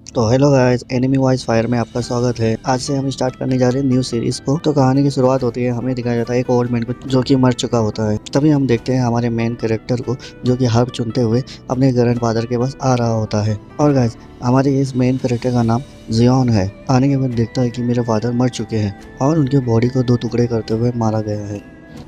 तो hello guys, enemy voice fire में आपका स्वागत है। आज से हम स्टार्ट करने जा रहे हैं न्यू सीरीज को। तो कहानी की शुरुआत होती है, हमें दिखाया जाता है एक ओल्ड मैन को जो कि मर चुका होता है। तभी हम देखते हैं हमारे मेन कैरेक्टर को जो कि हर्ब चुनते हुए अपने ग्रैंडफादर के पास आ रहा होता है। और गाइस, हमारे इस मेन कैरेक्टर का नाम जियोन है। आने के बाद देखता है कि मेरे फादर मर चुके हैं और उनके बॉडी को 2 टुकड़े करते हुए मारा गया है।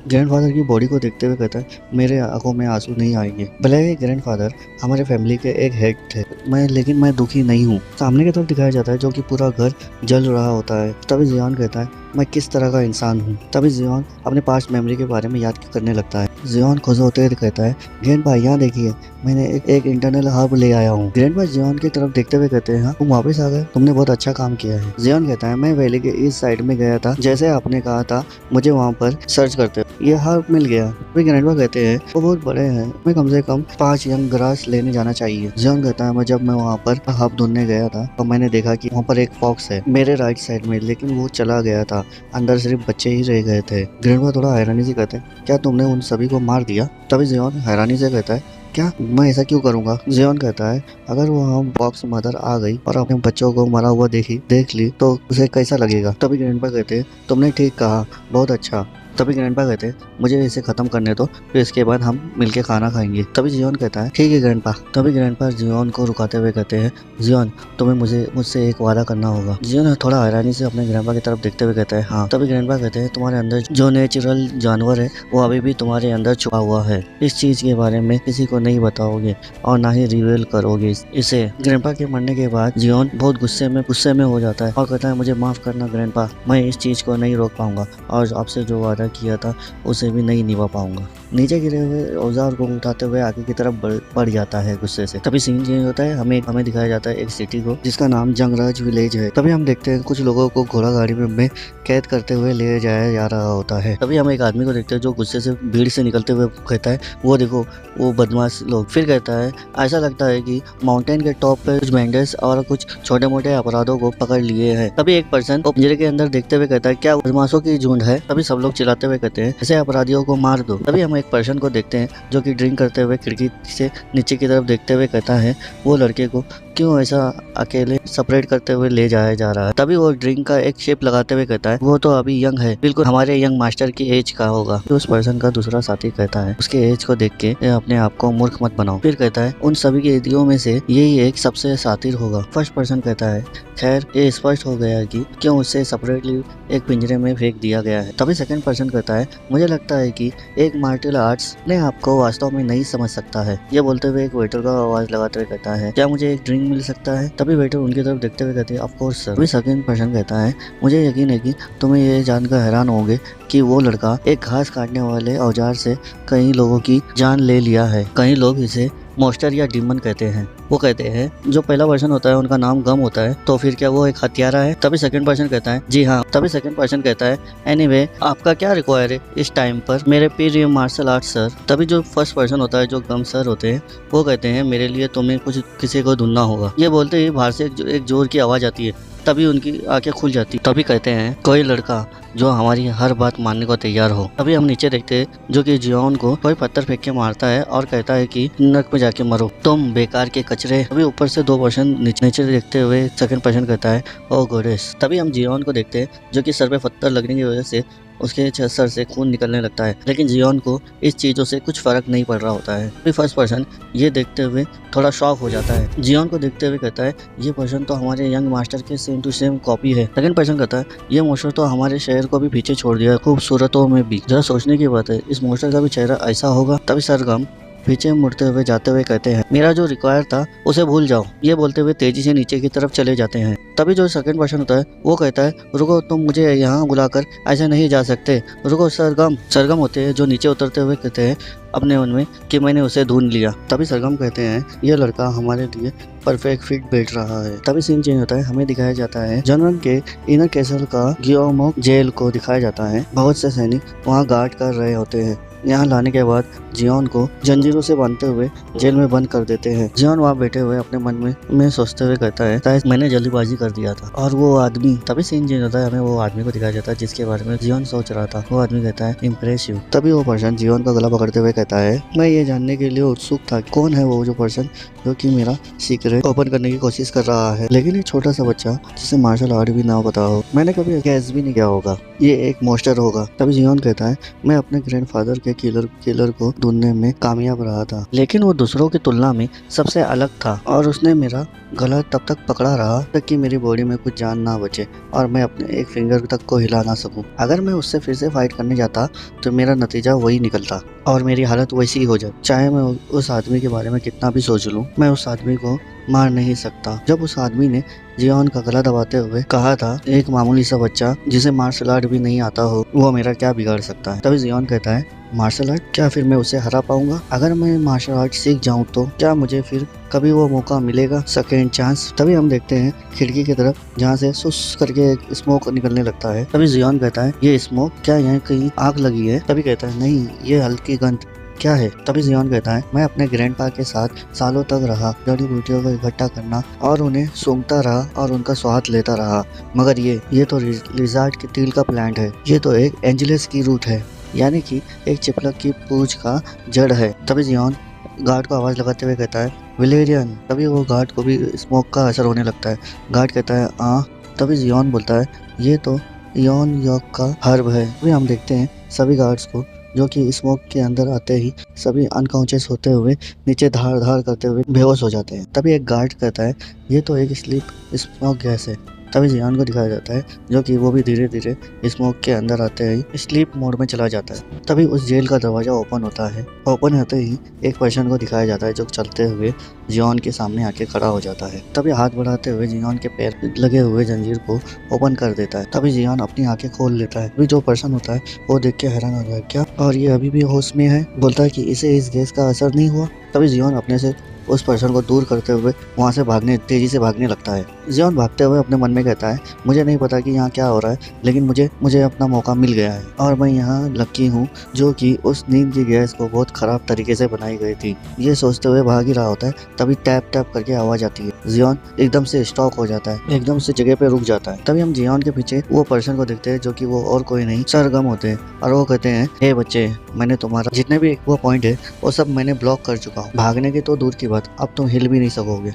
ग्रैंडफादर की बॉडी को देखते हुए कहता है, मेरे आंखों में आंसू नहीं आएंगे। भले ही ग्रैंडफादर हमारे फैमिली के एक हेड थे, लेकिन मैं दुखी नहीं हूँ। सामने की तरफ दिखाया जाता है जो कि पूरा घर जल रहा होता है। तभी जियोन कहता है, मैं किस तरह का इंसान हूँ। तभी जियोन अपने पास्ट मेमोरी के बारे में याद करने लगता है। जियोन खुश होते हुए कहता है, ग्रैंडपा यहाँ देखिए, मैंने एक इंटरनल हब ले आया हूँ। ग्रैंडपा जियोन की तरफ देखते हुए कहते हैं, हाँ तुम वापस आ गए, तुमने बहुत अच्छा काम किया है। जियोन कहता है, मैं वैली के इस साइड में गया था, जैसे आपने कहा था, मुझे वहाँ पर सर्च करते ये हर्ब मिल गया। वे ग्रैंडपा कहते हैं, वो बहुत बड़े हैं, मैं कम से कम 5 यंग ग्रास लेने जाना चाहिए। जियोन कहता है, जब मैं वहाँ पर हब ढूंढने गया था तो मैंने देखा कि वहाँ पर एक फॉक्स है मेरे राइट साइड में, लेकिन वो चला गया था, अंदर सिर्फ बच्चे ही रह गए थे। ग्रैंडपा थोड़ा हैरानी से कहते हैं, क्या तुमने उन सभी को मार दिया? तभी जियोन हैरानी से कहता है, क्या मैं ऐसा क्यों करूंगा? जियोन कहता है, अगर वो हम बॉक्स मदर आ गई और अपने बच्चों को मरा हुआ देख ली तो उसे कैसा लगेगा? तभी ग्रैंडपा कहते हैं, तुमने ठीक कहा, बहुत अच्छा। तभी ग्रैंडपा कहते हैं, मुझे इसे खत्म करने दो, फिर इसके बाद हम मिलके खाना खाएंगे। तभी जियोन कहता है, ठीक है ग्रैंडपा। तभी ग्रैंडपा जियोन को रुकाते हुए कहते हैं, जियोन तुम्हें मुझसे एक वादा करना होगा। जियोन थोड़ा हैरानी से अपने ग्रैंडपा की तरफ देखते हुए कहता है, हाँ। तभी ग्रैंडपा कहते हैं, तुम्हारे अंदर जो नेचुरल जानवर है वो अभी भी तुम्हारे अंदर छुपा हुआ है। इस चीज के बारे में किसी को नहीं बताओगे और ना ही रिवील करोगे इसे। ग्रैंडपा के मरने के बाद जियोन बहुत गुस्से में हो जाता है और कहता है, मुझे माफ करना ग्रैंडपा, मैं इस चीज को नहीं रोक पाऊंगा और आपसे जो वादा किया था उसे भी नहीं निभा पाऊंगा। नीचे गिरे हुए औजार को उठाते हुए आगे की तरफ बढ़ जाता है गुस्से से। तभी सीन चेंज होता है, हमें दिखाया जाता है एक सिटी को जिसका नाम जंगराज विलेज है। तभी हम देखते हैं कुछ लोगों को घोड़ा गाड़ी में कैद करते हुए ले जाया जा रहा होता है। तभी हम एक आदमी को देखते हैं जो गुस्से से भीड़ से निकलते हुए कहता है, वो देखो वो बदमाश लोग। फिर कहता है, ऐसा लगता है कि माउंटेन के टॉप पे कुछ बैंडर्स और कुछ छोटे मोटे अपराधों को पकड़ लिए हैं। तभी एक पर्सन पिंजरे के अंदर देखते हुए कहता है, क्या बदमाशों की झुंड है? तभी सब लोग चिल्लाते हुए कहते हैं, ऐसे अपराधियों को मार दो। तभी हम एक पर्सन को देखते हैं जो कि ड्रिंक करते हुए खिड़की से नीचे की तरफ देखते हुए कहता है, वो लड़के को क्यों ऐसा अकेले सेपरेट करते हुए ले जाया जा रहा है? तभी वो ड्रिंक का एक शेप लगाते हुए कहता है, वो तो अभी यंग है, बिल्कुल हमारे यंग मास्टर की एज का होगा। तो उस पर्सन का दूसरा साथी कहता है, उसके एज को देख के अपने आप को मूर्ख मत बनाओ। फिर कहता है, उन सभी के एदियों में से यही एक सबसे शातिर होगा। फर्स्ट पर्सन कहता है, खैर ये स्पष्ट हो गया कि क्यों उसे सेपरेटली एक पिंजरे में फेंक दिया गया है। तभी सेकंड पर्सन कहता है, मुझे लगता है कि एक मार्शल आर्ट्स ने आपको वास्तव में नहीं समझ सकता है। ये बोलते हुए एक वेटर का आवाज लगाते हुए कहता है, क्या मुझे एक ड्रिंक मिल सकता है? तभी वेटर उनकी तरफ देखते हुए कहते हैं, ऑफ कोर्स सर। तभी सेकंड पर्सन कहता है, मुझे यकीन है कि तुम्हें ये जानकर हैरान होगे कि वो लड़का एक घास काटने वाले औजार से कई लोगों की जान ले लिया है। कई लोग इसे मॉन्स्टर या डीमन कहते हैं। वो कहते हैं जो पहला पर्सन होता है उनका नाम गम होता है, तो फिर क्या वो एक हत्यारा है? तभी सेकंड पर्सन कहता है, जी हाँ। तभी सेकंड पर्सन कहता है, एनीवे आपका क्या रिक्वायर है इस टाइम पर? मेरे प्रिय मार्शल आर्ट सर। तभी जो फर्स्ट पर्सन होता है जो गम सर होते हैं वो कहते हैं, मेरे लिए तुम्हें किसी को ढूंढना होगा। ये बोलते ही बाहर से एक जोर की आवाज आती है। तभी उनकी आंखें खुल जाती। तभी कहते हैं, कोई लड़का जो हमारी हर बात मानने को तैयार हो। तभी हम नीचे देखते हैं जो कि जियोन को कोई पत्थर फेंक के मारता है और कहता है कि नरक में जाके मरो, तुम बेकार के कचरे। तभी ऊपर से 2 पर्सन नीचे देखते हुए सेकंड पर्सन कहता है, ओ गॉडेस। तभी हम जियोन को देखते हैं जो कि सर पे पत्थर लगने की वजह से उसके सर से खून निकलने लगता है, लेकिन जियोन को इस चीजों से कुछ फर्क नहीं पड़ रहा होता है। फिर फर्स्ट पर्सन ये देखते हुए थोड़ा शॉक हो जाता है। जियोन को देखते हुए कहता है, ये पर्सन तो हमारे यंग मास्टर के सेम टू सेम कॉपी है। सेकंड पर्सन कहता है, ये मोस्टर तो हमारे शहर को भी पीछे छोड़ दिया है, खूबसूरतों में भी। जरा सोचने की बात है, इस मोस्टर का भी चेहरा ऐसा होगा। तभी सरगम पीछे मुड़ते हुए जाते हुए कहते हैं, मेरा जो रिक्वायर था उसे भूल जाओ। ये बोलते हुए तेजी से नीचे की तरफ चले जाते हैं। तभी जो सेकंड पर्सन होता है वो कहता है, रुको, तुम मुझे यहाँ बुलाकर ऐसे नहीं जा सकते, रुको। सरगम होते हैं जो नीचे उतरते हुए कहते हैं अपने मन में कि मैंने उसे ढूंढ लिया। तभी सरगम कहते हैं, यह लड़का हमारे लिए परफेक्ट फिट बैठ रहा है। तभी सीन चेंज होता है, हमें दिखाया जाता है जनरल के इनर कैसल का गियोमो जेल को दिखाया जाता है। बहुत से सैनिक वहाँ गार्ड कर रहे होते हैं। यहाँ लाने के बाद जियोन को जंजीरों से बांधते हुए जेल में बंद कर देते हैं। जियोन वहाँ बैठे हुए अपने मन में सोचते हुए कहता है शायद मैंने जल्दीबाजी कर दिया था। और वो आदमी, तभी सीन चेंज होता है, हमें वो आदमी को दिखाया जाता है जिसके बारे में जियोन सोच रहा था। वो आदमी कहता है इम्प्रेसिव। तभी वो पर्सन जियोन का गला पकड़ते हुए कहता है मैं ये जानने के लिए उत्सुक था कौन है वो जो पर्सन जो कि मेरा सीक्रेट ओपन करने की कोशिश कर रहा है। लेकिन एक छोटा सा बच्चा जिसे मार्शल आर्ट भी ना पता हो, मैंने कभी गैस भी नहीं किया होगा, ये एक मोस्टर होगा। तभी जियोन कहता है मैं अपने ग्रैंडफादर के किलर को ढूंढने में कामयाब रहा था, लेकिन वो दूसरों की तुलना में सबसे अलग था और उसने मेरा गला तब तक पकड़ा रहा तक कि मेरी बॉडी में कुछ जान ना बचे और मैं अपने एक फिंगर तक को हिला ना सकूं। अगर मैं उससे फिर से फाइट करने जाता तो मेरा नतीजा वही निकलता और मेरी हालत वैसी ही हो जाए। चाहे मैं उस आदमी के बारे में कितना भी सोच लूं, मैं उस आदमी को मार नहीं सकता। जब उस आदमी ने जियोन का गला दबाते हुए कहा था एक मामूली सा बच्चा जिसे मार्शल आर्ट भी नहीं आता हो वो मेरा क्या बिगाड़ सकता है। तभी जियोन कहता है मार्शल आर्ट, क्या फिर मैं उसे हरा पाऊंगा? अगर मैं मार्शल आर्ट सीख जाऊं तो क्या मुझे फिर कभी वो मौका मिलेगा, सेकेंड चांस? तभी हम देखते हैं खिड़की की तरफ जहाँ से सुस करके एक स्मोक निकलने लगता है। तभी जियोन कहता है ये स्मोक, क्या यहाँ कहीं आग लगी है? तभी कहता है नहीं, ये हल्की गंध क्या है? तभी जियोन कहता है मैं अपने ग्रैंडपा के साथ सालों तक रहा, जड़ी बूटियों को इकट्ठा करना और उन्हें सूंघता रहा और उनका स्वाद लेता रहा, मगर ये तो लिजार्ड की तिल का प्लांट है, ये तो एक एंजेलिस की रूट है, यानी कि एक चिपलक की पूंछ का जड़ है। तभी जियोन गार्ड को आवाज लगाते हुए कहता है विलेरियन। तभी वो गार्ड को भी स्मोक का असर होने लगता है। गार्ड कहता है तभी जियोन बोलता है ये तो योन योक का हर्ब है। तभी हम देखते हैं सभी गार्ड्स को जो कि स्मोक के अंदर आते ही सभी अनकॉन्शियस होते हुए नीचे धार धार करते हुए बेहोश हो जाते हैं। तभी एक गार्ड कहता है ये तो एक स्लीप स्मोक गैस है। तभी जियोन को दिखाया जाता है जो कि वो भी धीरे धीरे स्मोक के अंदर आते ही स्लीप मोड में चला जाता है। तभी उस जेल का दरवाजा ओपन होता है। ओपन होते ही एक पर्सन को दिखाया जाता है जो चलते हुए जियोन के सामने आके खड़ा हो जाता है। तभी हाथ बढ़ाते हुए जियोन के पैर लगे हुए जंजीर को ओपन कर देता है। तभी जियोन अपनी आंखें खोल लेता है। तभी जो पर्सन होता है वो देख के हैरान हो जाए क्या और ये अभी भी होश में है? बोलता है कि इसे इस गैस का असर नहीं हुआ। तभी जियोन अपने से उस पर्सन को दूर करते हुए वहाँ से तेजी से भागने लगता है। जियोन भागते हुए अपने मन में कहता है मुझे नहीं पता कि यहाँ क्या हो रहा है, लेकिन मुझे अपना मौका मिल गया है और मैं यहाँ लकी हूँ जो कि उस नींद की गैस को बहुत खराब तरीके से बनाई गई थी। ये सोचते हुए भाग ही रहा होता है। तभी टैप टैप करके आवाज आती है। जियोन एकदम से स्टॉक हो जाता है, एकदम से जगह पे रुक जाता है। तभी हम जियोन के पीछे वो पर्सन को देखते हैं जो कि वो और कोई नहीं सरगम होते हैं और वो कहते हैं हे बच्चे, मैंने तुम्हारा जितने भी वो पॉइंट है वो सब मैंने ब्लॉक कर चुका हूँ, भागने की तो दूर की बात अब तुम हिल भी नहीं सकोगे।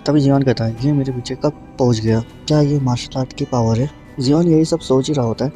तभी जियोन कहता है ये मेरे पीछे कब पहुंच गया, क्या ये मार्शल आर्ट की पावर है? जियोन यही सब सोच ही रहा होता है।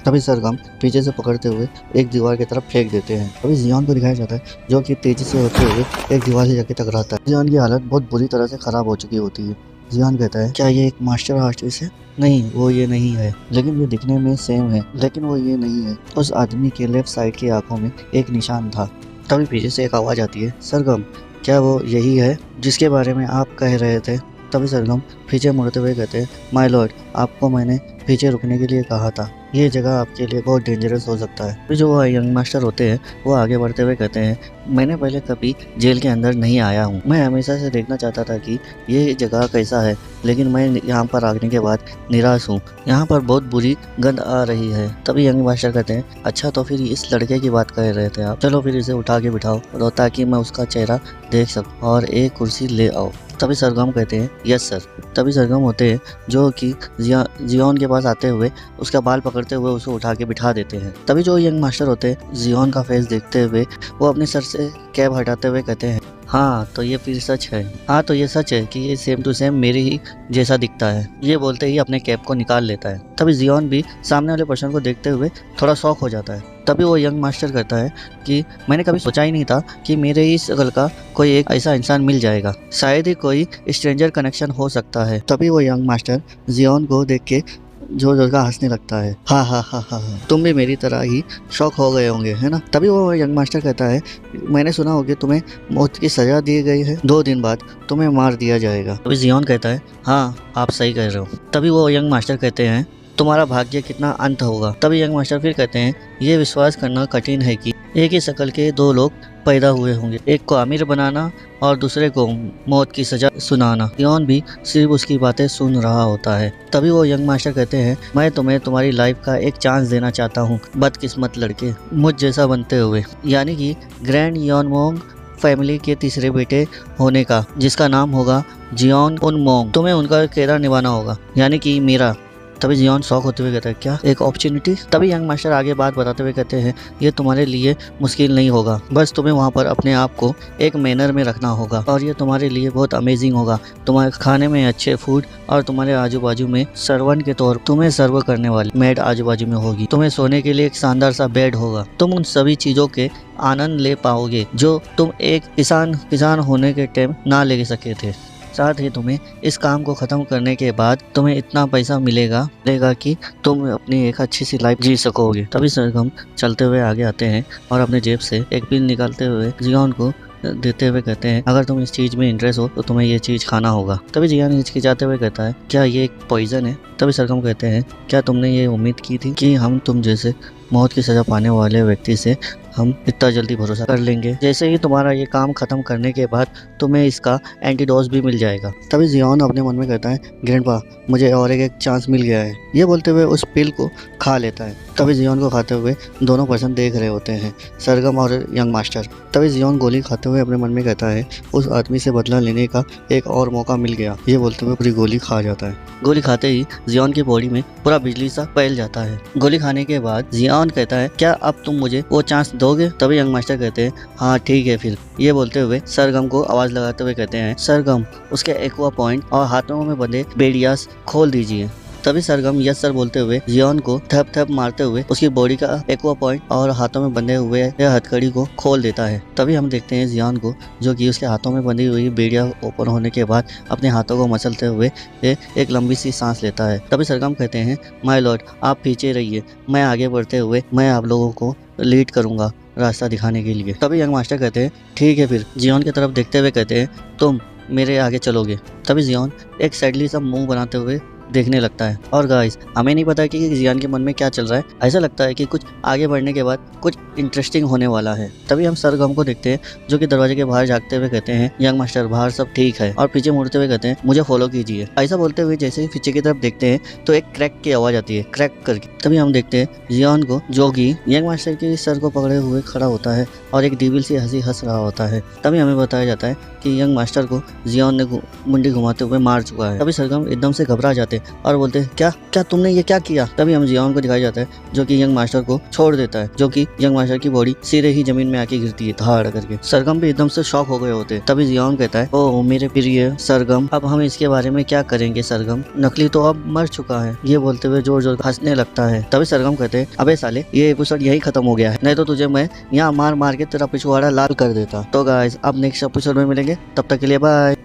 तभी सरगम पीछे से पकड़ते हुए एक दीवार की तरफ फेंक देते हैं। तभी जियोन को दिखाया जाता है जो कि तेजी से होते हुए एक दीवार से जाके टकराता है। जियोन की हालत बहुत बुरी तरह से खराब हो चुकी होती है। जियोन कहता है क्या ये एक मास्टर आर्टिस्ट है? नहीं, वो ये नहीं है, लेकिन ये दिखने में सेम है, लेकिन वो ये नहीं है। उस आदमी के लेफ्ट साइड की आंखों में एक निशान था। तभी पीछे से एक आवाज आती है सरगम, क्या वो यही है जिसके बारे में आप कह रहे थे? तभी सरगम पीछे मुड़ते हुए कहते हैं माय लॉर्ड, आपको मैंने पीछे रुकने के लिए कहा था, ये जगह आपके लिए बहुत डेंजरस हो सकता है। फिर जो वो यंग मास्टर होते हैं वो आगे बढ़ते हुए कहते हैं मैंने पहले कभी जेल के अंदर नहीं आया हूँ, मैं हमेशा से देखना चाहता था कि ये जगह कैसा है, लेकिन मैं यहाँ पर आने के बाद निराश हूँ, यहाँ पर बहुत बुरी गंध आ रही है। तभी यंग मास्टर कहते हैं अच्छा तो फिर इस लड़के की बात कर रहे थे आप, चलो फिर इसे उठा के बिठाओ ताकि मैं उसका चेहरा देख सकूँ और एक कुर्सी ले आओ। तभी सरगम कहते हैं यस सर। तभी सरगम होते हैं जो कि जियोन के पास आते हुए उसका बाल पकड़ते हुए उसे उठा के बिठा देते हैं। तभी जो यंग मास्टर होते हैं जियोन का फेस देखते हुए वो अपने सर से कैप हटाते हुए कहते हैं हाँ तो ये फिर सच है, हाँ तो ये सच है कि ये सेम टू सेम मेरे ही जैसा दिखता है। ये बोलते ही अपने कैप को निकाल लेता है। तभी जियोन भी सामने वाले पर्सन को देखते हुए थोड़ा शॉक हो जाता है। तभी वो यंग मास्टर कहता है कि मैंने कभी सोचा ही नहीं था कि मेरे ही शक्ल का कोई एक ऐसा इंसान मिल जाएगा, शायद ही कोई स्ट्रेंजर कनेक्शन हो सकता है। तभी वो यंग मास्टर जियोन को देख के जोर का हंसने लगता है हा हा हा हा, तुम भी मेरी तरह ही शॉक हो गए होंगे है ना। तभी वो यंग मास्टर कहता है मैंने सुना होगा तुम्हें मौत की सजा दी गई है, 2 दिन बाद तुम्हें मार दिया जाएगा। तभी जियोन कहता है हाँ आप सही कह रहे हो। तभी वो यंग मास्टर कहते हैं तुम्हारा भाग्य कितना अंत होगा। तभी यंग मास्टर फिर कहते हैं ये विश्वास करना कठिन है कि एक ही शक्ल के दो लोग पैदा हुए होंगे, एक को अमीर बनाना और दूसरे को मौत की सजा सुनाना। जियोन भी सिर्फ उसकी बातें सुन रहा होता है। तभी वो यंग मास्टर कहते हैं मैं तुम्हें तुम्हारी लाइफ का एक चांस देना चाहता हूँ, बदकिस्मत लड़के मुझ जैसा बनते हुए, यानी कि ग्रैंड योनमोंग फैमिली के तीसरे बेटे होने का, जिसका नाम होगा जियोन उनमोंग। तुम्हें उनका किरदार निभाना होगा, यानी कि मेरा। तभी जियोन शौक होते हुए कहता है क्या एक अपॉर्चुनिटी। तभी यंग मास्टर आगे बात बताते हुए कहते हैं ये तुम्हारे लिए मुश्किल नहीं होगा, बस तुम्हें वहाँ पर अपने आप को एक मैनर में रखना होगा और ये तुम्हारे लिए बहुत अमेजिंग होगा। तुम्हारे खाने में अच्छे फूड और तुम्हारे आजू बाजू में सर्वेंट के तौर तुम्हें सर्व करने वाली मेड आजू बाजू में होगी। तुम्हें सोने के लिए एक शानदार सा बेड होगा। तुम उन सभी चीजों के आनंद ले पाओगे जो तुम एक किसान होने के टाइम ना ले सके थे। साथ ही तुम्हें इस काम को ख़त्म करने के बाद तुम्हें इतना पैसा मिलेगा कि तुम अपनी एक अच्छी सी लाइफ जी सकोगे। तभी सरगम चलते हुए आगे आते हैं और अपने जेब से एक पिल निकालते हुए जियोन को देते हुए कहते हैं अगर तुम इस चीज़ में इंटरेस्ट हो तो तुम्हें ये चीज़ खाना होगा। तभी जियोन हिचकिचाते हुए कहता है क्या ये एक पॉइजन है। तभी सरगम कहते हैं क्या तुमने ये उम्मीद की थी कि हम तुम जैसे मौत की सज़ा पाने वाले व्यक्ति से हम इतना जल्दी भरोसा कर लेंगे। जैसे ही तुम्हारा ये काम खत्म करने के बाद तुम्हें इसका एंटीडोज भी मिल जाएगा। तभी जियोन अपने मन में कहता है ग्रैंडपा मुझे और एक चांस मिल गया है। ये बोलते हुए उस पिल को खा लेता है। तभी जियोन को खाते हुए दोनों पर्सन देख रहे होते हैं, सरगम और यंग मास्टर। तभी जियोन गोली खाते हुए अपने मन में कहता है उस आदमी से बदला लेने का एक और मौका मिल गया। ये बोलते हुए पूरी गोली खा जाता है। गोली खाते ही जियोन की बॉडी में पूरा बिजली सा फैल जाता है। गोली खाने के बाद जियोन कहता है क्या अब तुम मुझे वो चांस दोगे। तभी यंग मास्टर कहते हैं हाँ ठीक है फिर। ये बोलते हुए सरगम को आवाज लगाते हुए कहते हैं सरगम उसके एक्वा पॉइंट और हाथों में बंधे बेड़ियास खोल दीजिए। तभी सरगम यस सर बोलते हुए जियोन को थप थप मारते हुए उसकी बॉडी का एक्वा पॉइंट और हाथों में बंधे हुए हथकड़ी को खोल देता है। तभी हम देखते हैं जियोन को जो कि उसके हाथों में बंधी हुई बेड़िया ओपन होने के बाद अपने हाथों को मसलते हुए एक लंबी सी सांस लेता है। तभी सरगम कहते हैं माय लॉर्ड आप पीछे रहिए, मैं आगे बढ़ते हुए मैं आप लोगों को लीड करूंगा रास्ता दिखाने के लिए। तभी यंग मास्टर कहते हैं ठीक है फिर। जियोन की तरफ देखते हुए कहते हैं तुम मेरे आगे चलोगे। तभी जियोन एक सैडली सा मुंह बनाते हुए देखने लगता है। और गाइस हमें नहीं पता कि जियान के मन में क्या चल रहा है, ऐसा लगता है कि कुछ आगे बढ़ने के बाद कुछ इंटरेस्टिंग होने वाला है। तभी हम सरगम को देखते हैं जो कि दरवाजे के बाहर जागते हुए कहते हैं यंग मास्टर बाहर सब ठीक है, और पीछे मुड़ते हुए कहते हैं मुझे फॉलो कीजिए। ऐसा बोलते हुए जैसे ही पीछे की तरफ देखते हैं तो एक क्रैक की आवाज आती है, क्रैक करके। तभी हम देखते हैं जियान को जो कि यंग मास्टर के सर को पकड़े हुए खड़ा होता है और एक डिविल सी हंसी हंस रहा होता है। तभी हमें बताया जाता है कि यंग मास्टर को जियान ने मुंडी घुमाते हुए मार चुका है। तभी सरगम एकदम से घबरा जाते और बोलते हैं क्या तुमने ये क्या किया। तभी हम जियोन को दिखाया जाता है जो कि यंग मास्टर को छोड़ देता है, जो कि यंग मास्टर की बॉडी सीधे ही जमीन में आके गिरती है धाड़ करके। सरगम भी एकदम से शॉक हो गए होते हैं। तभी जियोन कहता है ओह मेरे प्रिय सरगम, अब हम इसके बारे में क्या करेंगे सरगम, नकली तो अब मर चुका है। ये बोलते हुए जोर जोर हंसने लगता है। तभी सरगम कहते हैं अबे साले ये एपिसोड यही खत्म हो गया है, नहीं तो तुझे मैं यहाँ मार मार के तेरा पिछवाड़ा लाल कर देता। तो गाइस अब नेक्स्ट एपिसोड में मिलेंगे, तब तक के लिए बाय।